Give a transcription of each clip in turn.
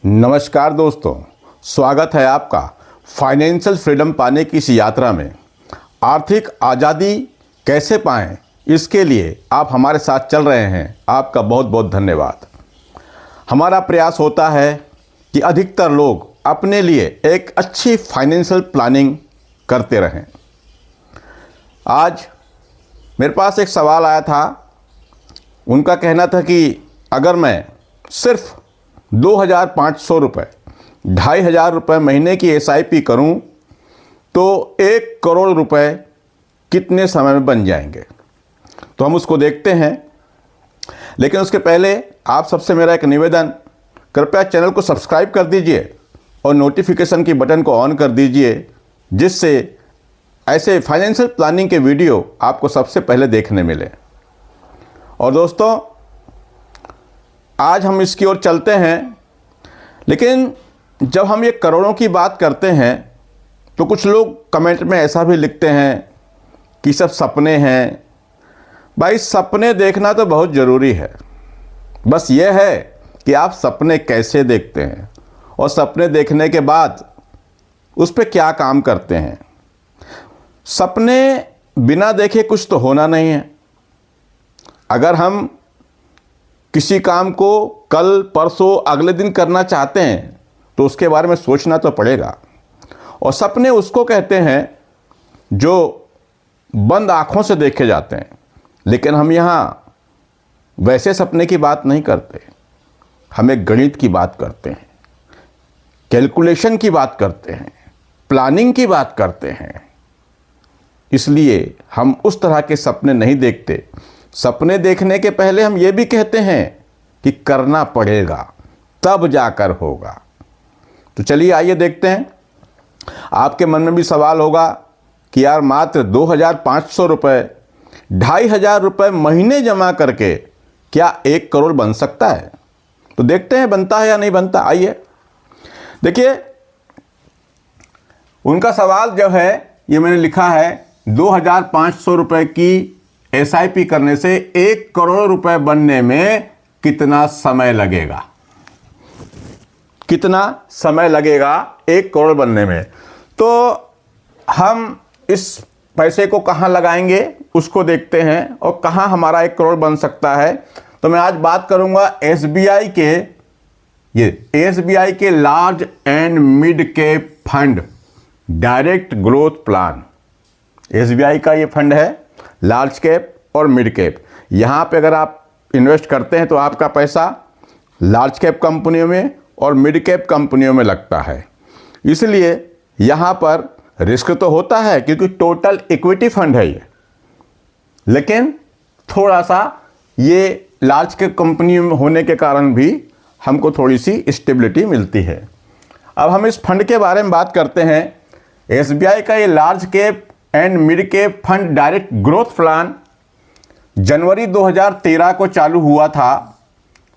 नमस्कार दोस्तों, स्वागत है आपका फाइनेंशियल फ्रीडम पाने की इस यात्रा में। आर्थिक आज़ादी कैसे पाएं, इसके लिए आप हमारे साथ चल रहे हैं। आपका बहुत बहुत धन्यवाद। हमारा प्रयास होता है कि अधिकतर लोग अपने लिए एक अच्छी फाइनेंशियल प्लानिंग करते रहें। आज मेरे पास एक सवाल आया था। उनका कहना था कि अगर मैं सिर्फ 2,500 रुपये, 2,500 रुपये महीने की SIP करूं तो 1 करोड़ रुपए कितने समय में बन जाएंगे। तो हम उसको देखते हैं, लेकिन उसके पहले आप सबसे मेरा एक निवेदन, कृपया चैनल को सब्सक्राइब कर दीजिए और नोटिफिकेशन की बटन को ऑन कर दीजिए, जिससे ऐसे फाइनेंशियल प्लानिंग के वीडियो आपको सबसे पहले देखने मिले। और दोस्तों, आज हम इसकी ओर चलते हैं। लेकिन जब हम ये करोड़ों की बात करते हैं तो कुछ लोग कमेंट में ऐसा भी लिखते हैं कि सब सपने हैं। भाई, सपने देखना तो बहुत ज़रूरी है, बस ये है कि आप सपने कैसे देखते हैं और सपने देखने के बाद उस पर क्या काम करते हैं। सपने बिना देखे कुछ तो होना नहीं है। अगर हम किसी काम को कल, परसों, अगले दिन करना चाहते हैं तो उसके बारे में सोचना तो पड़ेगा। और सपने उसको कहते हैं जो बंद आँखों से देखे जाते हैं। लेकिन हम यहाँ वैसे सपने की बात नहीं करते, हम एक गणित की बात करते हैं, कैलकुलेशन की बात करते हैं, प्लानिंग की बात करते हैं। इसलिए हम उस तरह के सपने नहीं देखते। सपने देखने के पहले हम ये भी कहते हैं कि करना पड़ेगा, तब जाकर होगा। तो चलिए आइए देखते हैं। आपके मन में भी सवाल होगा कि यार, मात्र 2,500 रुपये, 2,500 रुपये महीने जमा करके क्या 1 करोड़ बन सकता है? तो देखते हैं बनता है या नहीं बनता। आइए देखिए, उनका सवाल जो है ये मैंने लिखा है, 2,500 रुपये की SIP करने से 1 करोड़ रुपए बनने में कितना समय लगेगा? कितना समय लगेगा 1 करोड़ बनने में? तो हम इस पैसे को कहाँ लगाएंगे उसको देखते हैं और कहाँ हमारा 1 करोड़ बन सकता है। तो मैं आज बात करूंगा SBI के large and mid cap fund direct growth plan. SBI का ये फंड है, लार्ज कैप और मिड कैप। यहाँ पे अगर आप इन्वेस्ट करते हैं तो आपका पैसा लार्ज कैप कंपनियों में और मिड कैप कंपनियों में लगता है। इसलिए यहाँ पर रिस्क तो होता है क्योंकि टोटल इक्विटी फंड है ये, लेकिन थोड़ा सा ये लार्ज कैप कंपनी में होने के कारण भी हमको थोड़ी सी स्टेबिलिटी मिलती है। अब हम इस फंड के बारे में बात करते हैं। SBI का ये large cap and mid cap fund direct growth plan जनवरी 2013 को चालू हुआ था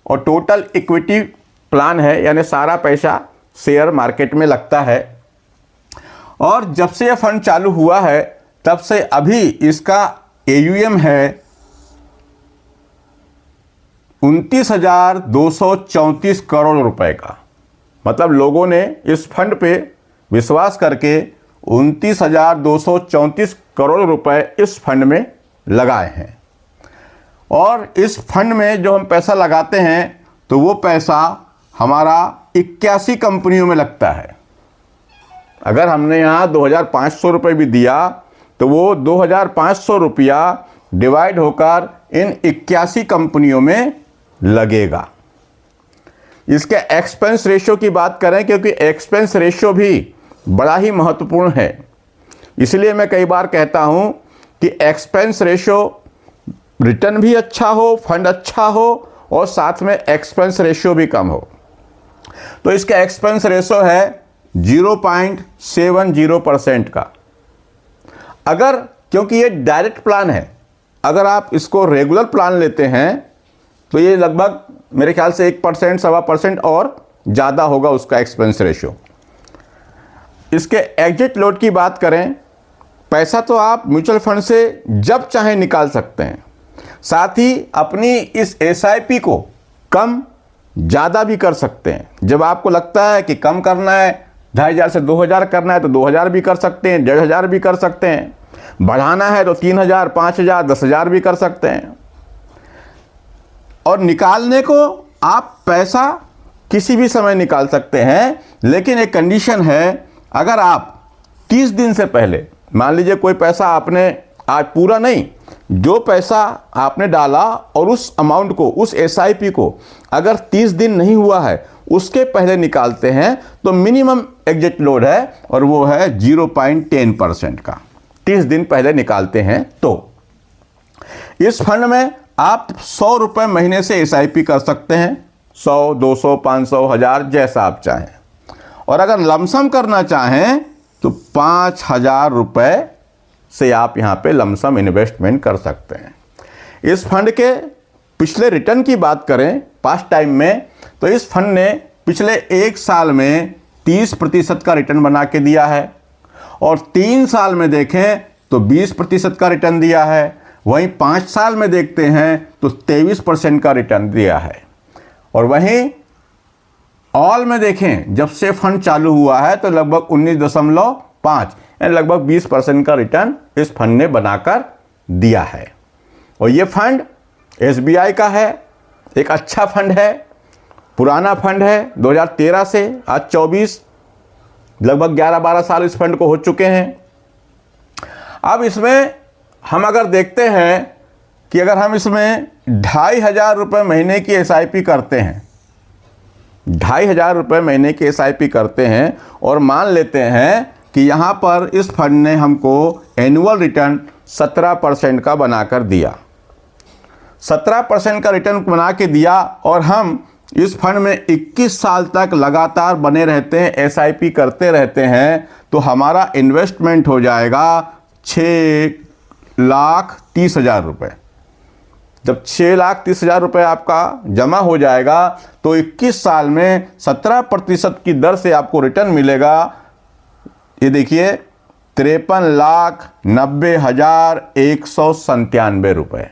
और टोटल इक्विटी प्लान है, यानी सारा पैसा शेयर मार्केट में लगता है। और जब से यह फंड चालू हुआ है तब से अभी इसका AUM है 29,234 करोड़ रुपए का। मतलब लोगों ने इस फंड पे विश्वास करके 29,234 करोड़ रुपए इस फंड में लगाए हैं। और इस फंड में जो हम पैसा लगाते हैं तो वो पैसा हमारा 81 कंपनियों में लगता है। अगर हमने यहाँ 2,500 रुपये भी दिया तो वो 2,500 रुपया डिवाइड होकर इन 81 कंपनियों में लगेगा। इसके एक्सपेंस रेशियो की बात करें, क्योंकि एक्सपेंस रेशियो भी बड़ा ही महत्वपूर्ण है। इसलिए मैं कई बार कहता हूं कि एक्सपेंस रेशियो, रिटर्न भी अच्छा हो, फंड अच्छा हो और साथ में एक्सपेंस रेशियो भी कम हो। तो इसका एक्सपेंस रेशियो है 0.70% का। अगर, क्योंकि ये डायरेक्ट प्लान है, अगर आप इसको रेगुलर प्लान लेते हैं तो ये लगभग मेरे ख्याल से 1%, 1.25% और ज़्यादा होगा उसका एक्सपेंस रेशियो। इसके एग्जिट लोड की बात करें, पैसा तो आप म्यूचुअल फंड से जब चाहें निकाल सकते हैं। साथ ही अपनी इस SIP को कम ज़्यादा भी कर सकते हैं। जब आपको लगता है कि कम करना है, 2500 से 2000 करना है तो 2000 भी कर सकते हैं, 1500 भी कर सकते हैं। बढ़ाना है तो 3000, 5000, 10000 भी कर सकते हैं। और निकालने को आप पैसा किसी भी समय निकाल सकते हैं, लेकिन एक कंडीशन है, अगर आप 30 दिन से पहले, मान लीजिए कोई पैसा आपने आज पूरा नहीं, जो पैसा आपने डाला और उस अमाउंट को, उस एसआईपी को अगर 30 दिन नहीं हुआ है उसके पहले निकालते हैं तो मिनिमम एग्जिट लोड है, और वो है 0.10% का। 30 दिन पहले निकालते हैं तो इस फंड में आप 100 रुपये महीने से एसआईपी कर सकते हैं, 100, 200, 500, 1000, जैसा आप चाहें। और अगर लमसम करना चाहें तो 5000 रुपये से आप यहाँ पे लमसम इन्वेस्टमेंट कर सकते हैं। इस फंड के पिछले रिटर्न की बात करें पास्ट टाइम में, तो इस फंड ने पिछले 1 साल में 30% का रिटर्न बना के दिया है, और 3 साल में देखें तो 20% का रिटर्न दिया है। वहीं 5 साल में देखते हैं तो 23% का रिटर्न दिया है। और वहीं ऑल में देखें, जब से फंड चालू हुआ है तो लगभग 19.5 यानी लगभग 20% का रिटर्न इस फंड ने बनाकर दिया है। और ये फंड एसबीआई का है, एक अच्छा फंड है, पुराना फंड है, 2013 से आज 24, लगभग 11-12 साल इस फंड को हो चुके हैं। अब इसमें हम अगर देखते हैं कि अगर हम इसमें 2500 रुपये महीने की एसआईपी करते हैं, 2500 रुपये महीने की एसआईपी करते हैं, और मान लेते हैं कि यहाँ पर इस फंड ने हमको एनुअल रिटर्न 17% का बनाकर दिया, 17% का रिटर्न बना के दिया, और हम इस फंड में 21 साल तक लगातार बने रहते हैं, एसआईपी करते रहते हैं, तो हमारा इन्वेस्टमेंट हो जाएगा 6,30,000 रुपये। जब 6,30,000 रुपये आपका जमा हो जाएगा तो 21 साल में 17% की दर से आपको रिटर्न मिलेगा। ये देखिए 53,90,197 रुपये,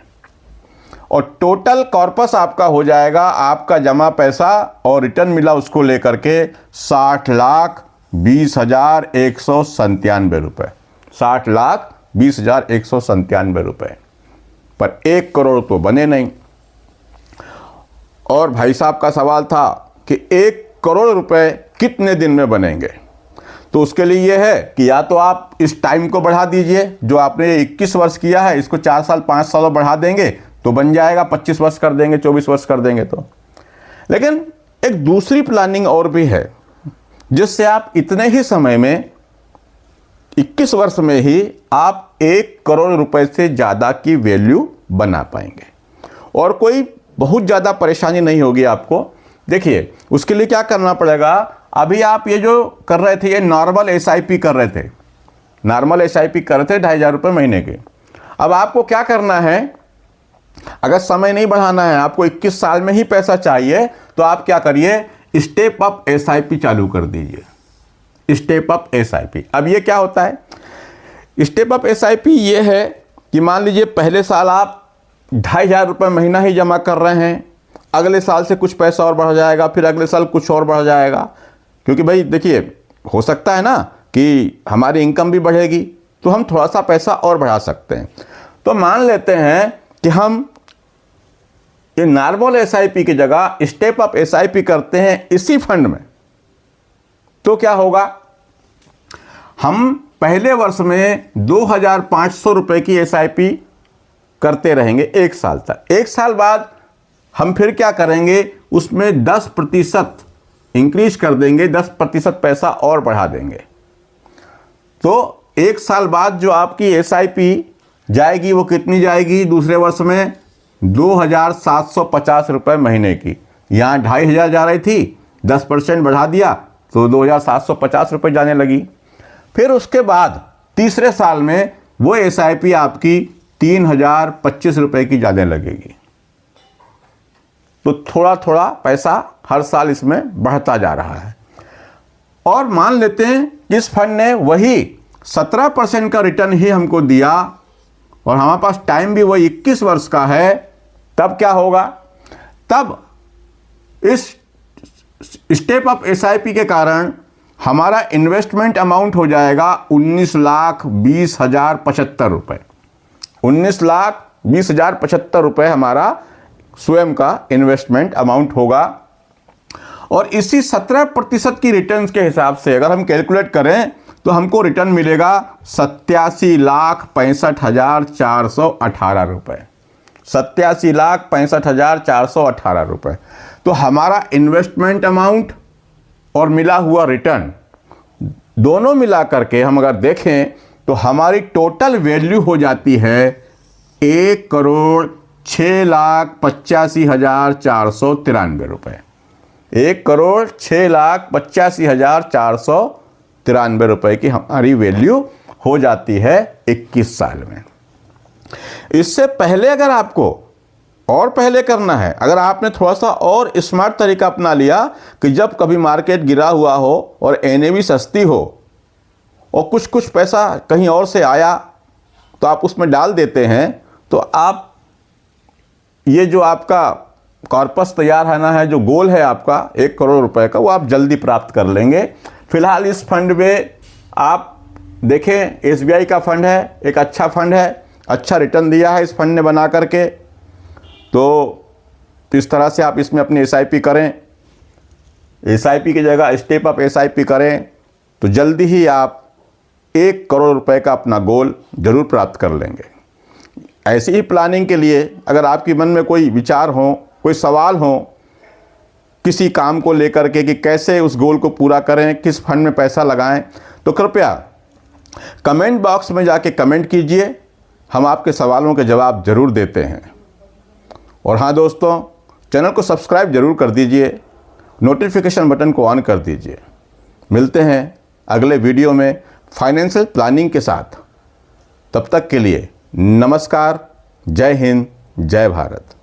और टोटल कॉर्पस आपका हो जाएगा, आपका जमा पैसा और रिटर्न मिला उसको लेकर के 60,20,197 रुपये, 60,20,197 रुपये। पर 1 करोड़ तो बने नहीं। और भाई साहब का सवाल था कि 1 करोड़ रुपए कितने दिन में बनेंगे, तो उसके लिए यह है कि या तो आप इस टाइम को बढ़ा दीजिए, जो आपने 21 वर्ष किया है इसको 4 साल 5 साल बढ़ा देंगे तो बन जाएगा, 25 वर्ष कर देंगे, 24 वर्ष कर देंगे तो। लेकिन एक दूसरी प्लानिंग और भी है, जिससे आप इतने ही समय में 21 वर्ष में ही आप 1 करोड़ रुपए से ज़्यादा की वैल्यू बना पाएंगे, और कोई बहुत ज़्यादा परेशानी नहीं होगी आपको। देखिए उसके लिए क्या करना पड़ेगा, अभी आप ये जो कर रहे थे, ये नॉर्मल एसआईपी कर रहे थे, नॉर्मल एसआईपी कर रहे थे 2500 रुपये महीने के। अब आपको क्या करना है, अगर समय नहीं बढ़ाना है, आपको 21 साल में ही पैसा चाहिए, तो आप क्या करिए, स्टेप अप एसआईपी चालू कर दीजिए, स्टेप अप एसआईपी। अब ये क्या होता है, स्टेप अप एसआईपी ये है कि मान लीजिए पहले साल आप 2500 रुपये महीना ही जमा कर रहे हैं, अगले साल से कुछ पैसा और बढ़ जाएगा, फिर अगले साल कुछ और बढ़ जाएगा, क्योंकि भाई देखिए हो सकता है ना कि हमारी इनकम भी बढ़ेगी, तो हम थोड़ा सा पैसा और बढ़ा सकते हैं। तो मान लेते हैं कि हम ये नॉर्मल एसआईपी की जगह स्टेप अप एसआईपी करते हैं इसी फंड में, तो क्या होगा, हम पहले वर्ष में 2,500 रुपये की एसआईपी करते रहेंगे 1 साल तक। 1 साल बाद हम फिर क्या करेंगे, उसमें 10% इंक्रीज कर देंगे, 10% पैसा और बढ़ा देंगे। तो 1 साल बाद जो आपकी एसआईपी जाएगी वो कितनी जाएगी, दूसरे वर्ष में 2,750 रुपये महीने की। यहाँ 2,500 जा रही थी, 10% बढ़ा दिया तो 2,750 रुपये जाने लगी। फिर उसके बाद तीसरे साल में वो एसआईपी आपकी 3,025 रुपये की जाने लगेगी। तो थोड़ा थोड़ा पैसा हर साल इसमें बढ़ता जा रहा है। और मान लेते हैं इस फंड ने वही 17% का रिटर्न ही हमको दिया, और हमारे पास टाइम भी वही 21 वर्ष का है, तब क्या होगा, तब इस स्टेप अप SIP के कारण हमारा इन्वेस्टमेंट अमाउंट हो जाएगा 19,20,075 रुपये। 19,20,075 रुपये हमारा स्वयं का इन्वेस्टमेंट अमाउंट होगा। और इसी 17% की रिटर्न्स के हिसाब से अगर हम कैलकुलेट करें तो हमको रिटर्न मिलेगा 87,65,418 रुपये। 87,65,418 रुपये। तो हमारा इन्वेस्टमेंट अमाउंट और मिला हुआ रिटर्न दोनों मिला करके हम अगर देखें तो हमारी टोटल वैल्यू हो जाती है 1,06,85,493 रुपये। 1,06,85,493 रुपये की हमारी वैल्यू हो जाती है 21 साल में। इससे पहले अगर आपको और पहले करना है, अगर आपने थोड़ा सा और स्मार्ट तरीका अपना लिया कि जब कभी मार्केट गिरा हुआ हो और NAV सस्ती हो और कुछ पैसा कहीं और से आया तो आप उसमें डाल देते हैं, तो आप ये जो आपका कॉर्पस तैयार होना है, जो गोल है आपका 1 करोड़ रुपए का, वो आप जल्दी प्राप्त कर लेंगे। फिलहाल इस फंड में आप देखें, SBI का फंड है, एक अच्छा फंड है, अच्छा रिटर्न दिया है इस फंड ने बना करके। तो इस तरह से आप इसमें अपनी SIP करें। SIP की जगह स्टेप अप SIP करें तो जल्दी ही आप 1 करोड़ रुपए का अपना गोल जरूर प्राप्त कर लेंगे। ऐसी ही प्लानिंग के लिए अगर आपके मन में कोई विचार हो, कोई सवाल हो किसी काम को लेकर के कि कैसे उस गोल को पूरा करें, किस फंड में पैसा लगाएं, तो कृपया कमेंट बॉक्स में जाके कमेंट कीजिए। हम आपके सवालों के जवाब ज़रूर देते हैं। और हाँ दोस्तों, चैनल को सब्सक्राइब ज़रूर कर दीजिए, नोटिफिकेशन बटन को ऑन कर दीजिए। मिलते हैं अगले वीडियो में फाइनेंशियल प्लानिंग के साथ। तब तक के लिए नमस्कार, जय हिंद, जय भारत।